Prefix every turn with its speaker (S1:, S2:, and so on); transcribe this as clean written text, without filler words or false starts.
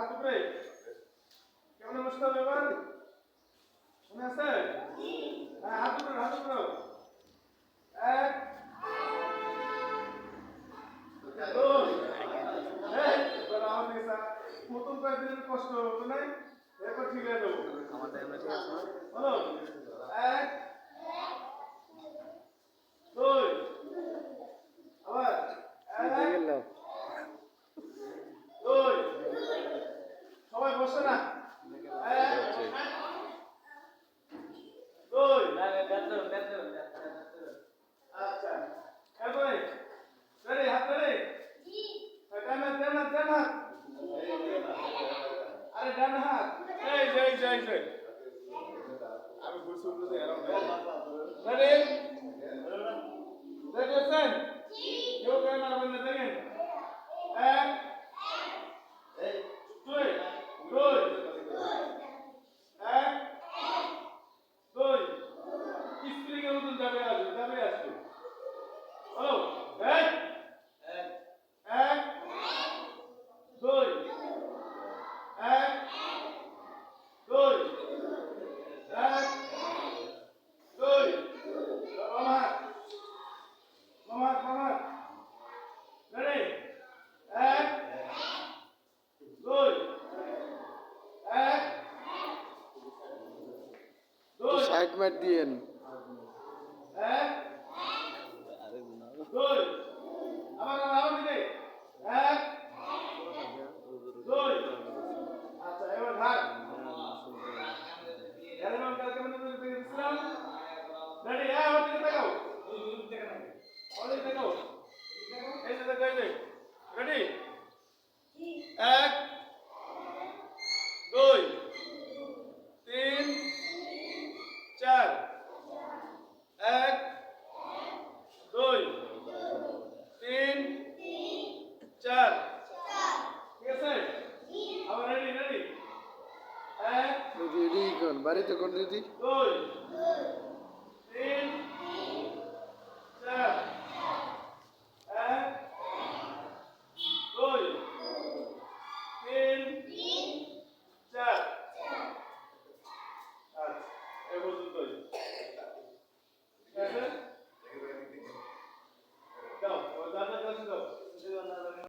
S1: হাত উপরে কেমন বসতে হবে এবার মনে আছে হ্যাঁ হাত উপরে এক দুই এই এবার আমাদের প্রথম কয়েকদিনের কষ্ট হবে না এরপর ঠিক হয়ে যাবো
S2: আমাদের আমরা ঠিক আছে না
S1: বলো এক দুই আবার এক
S2: গেল
S1: দুই সবাই বসে না এক দুই আচ্ছা এরপরে রেডি হাত রেডি ডান হাত আরে ডান হাত এই যে আমি বুঝতে বুঝতে এরকম রেডি রেডি আছেন কেউ কেন মারবেন না দেখেন এক দুই এক দুই স্প্রিং এর মতন যাবে আসবে ও এক এক দুই এক দুই এক দুই মামা রেডি এক দুই এক দুই
S2: সাইড মার দিয়েন
S1: এক দুই আবার দিকে এক দুই আচ্ছা এবার ভাগ এরকম কালকে মনে করে দিয়েছিলাম রেডি ওর দিকে তাকাও ওর দিকে তাকাও এই যে রেডি এক দুই তিন চার এক দুই তিন চার ঠিক আছে আবার রেডি এক
S2: রেডি কোন বাড়িতে কোন দিদি
S1: দুই